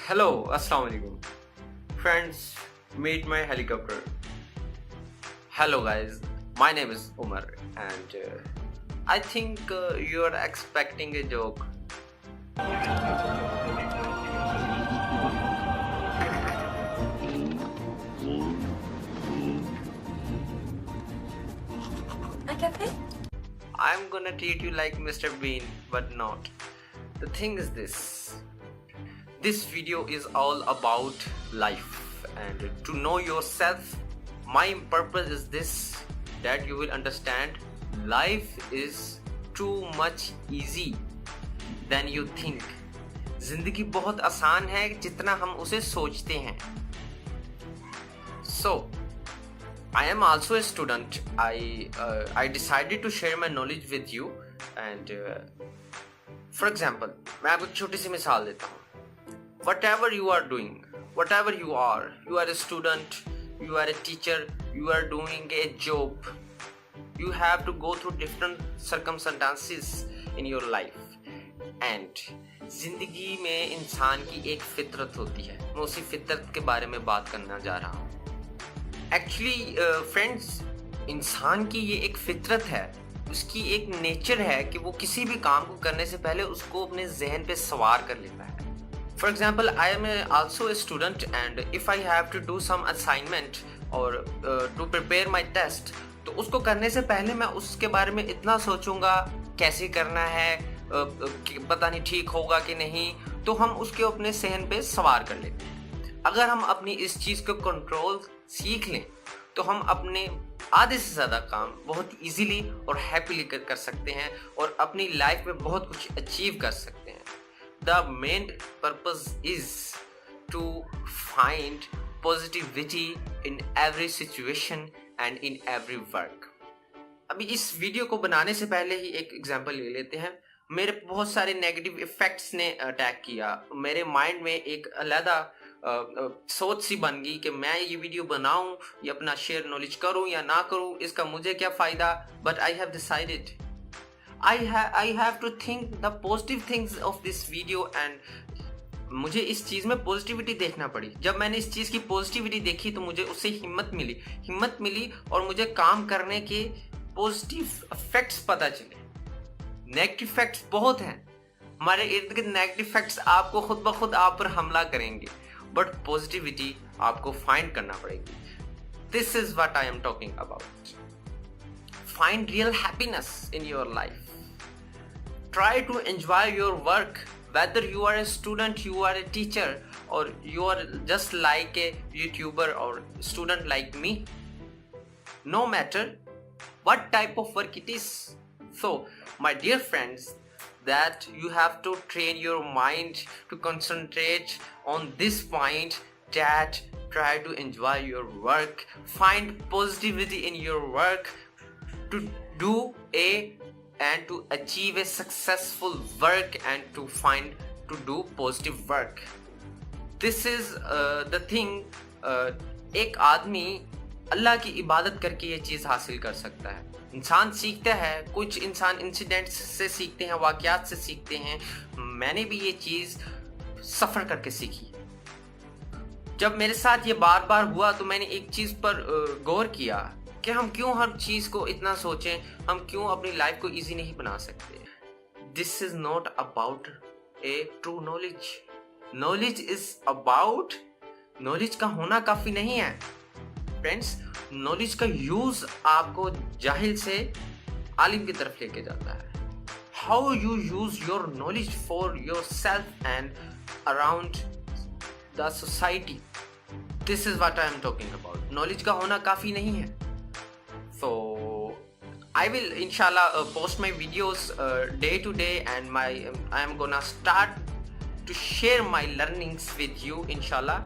Hello, Assalamu alaikum. Friends, meet my helicopter. Hello guys, my name is Umar and I think you are expecting a joke. I'm gonna treat you like Mr. Bean, but not. The thing is this video is all about life and to know yourself. My purpose is this, that you will understand life is too much easy than you think. जिंदगी बहुत आसान है जितना हम उसे सोचते हैं. So I am also a student. I decided to share my knowledge with you and for example, मैं आपको एक छोटी सी मिसाल देता हूँ. Whatever you are doing, whatever you are a student, you are a teacher, you are doing a job, you have to go through different circumstances in your life. And जिंदगी में इंसान की एक फितरत होती है. मैं उसी फितरत के बारे में बात करना जा रहा हूँ. एक्चुअली फ्रेंड्स, इंसान की ये एक फितरत है, उसकी एक नेचर है कि वो किसी भी काम को करने से पहले उसको अपने जहन पे सवार कर लेता है. For example, I am also a student and if I have to do some assignment or to prepare my test, तो उसको करने से पहले मैं उसके बारे में इतना सोचूंगा कैसे करना है, पता नहीं ठीक होगा कि नहीं, तो हम उसके अपने सहन पे सवार कर लेते हैं. अगर हम अपनी इस चीज़ को कंट्रोल सीख लें तो हम अपने आधे से ज़्यादा काम बहुत इजीली और हैप्पीली कर सकते हैं और अपनी लाइफ में बहुत कुछ अचीव कर सकते हैं. The main purpose is to find positivity in every situation and in every work. अभी इस वीडियो को बनाने से पहले ही एक एग्जांपल ले लेते हैं. मेरे बहुत सारे नेगेटिव इफेक्ट्स ने अटैक किया. मेरे माइंड में एक अलग सोच सी बन गई कि मैं ये वीडियो बनाऊं या अपना शेयर नॉलेज करूं या ना करूं, इसका मुझे क्या फ़ायदा. But I have decided I have to think the positive things of this video and मुझे इस चीज़ में पॉजिटिविटी देखना पड़ी. जब मैंने इस चीज़ की पॉजिटिविटी देखी तो मुझे उससे हिम्मत मिली और मुझे काम करने के पॉजिटिव इफेक्ट्स पता चले. नेगेटिव इफेक्ट्स बहुत हैं. हमारे इर्द गिर्द नेगेटिव इफेक्ट्स आपको खुद ब खुद आप पर हमला करेंगे, बट पॉजिटिविटी आपको फाइंड करना पड़ेगी. This is what I am talking about. Find real happiness in your life. Try to enjoy your work, whether you are a student, you are a teacher, or you are just like a YouTuber or student like me. No matter what type of work it is. So, my dear friends, that you have to train your mind to concentrate on this point, that try to enjoy your work, find positivity in your work, to do and to achieve a successful work and to do positive work. This is the thing. एक आदमी अल्लाह की इबादत करके ये चीज़ हासिल कर सकता है. इंसान सीखता है, कुछ इंसान इंसिडेंट्स से सीखते हैं, वाक़यात से सीखते हैं. मैंने भी ये चीज़ सफ़र करके सीखी. जब मेरे साथ ये बार बार हुआ तो मैंने एक चीज़ पर गौर किया कि हम क्यों हर चीज़ को इतना सोचें, हम क्यों अपनी लाइफ को इजी नहीं बना सकते. This is not about A true knowledge. Knowledge is about, knowledge का होना काफ़ी नहीं है फ्रेंड्स. नॉलेज का यूज़ आपको जाहिल से आलिम की तरफ लेके जाता है. How you use your knowledge for your self and around the society. This is what I am talking about. Knowledge का होना काफ़ी नहीं है. So I will inshallah post my videos day to day and I am gonna start to share my learnings with you inshallah.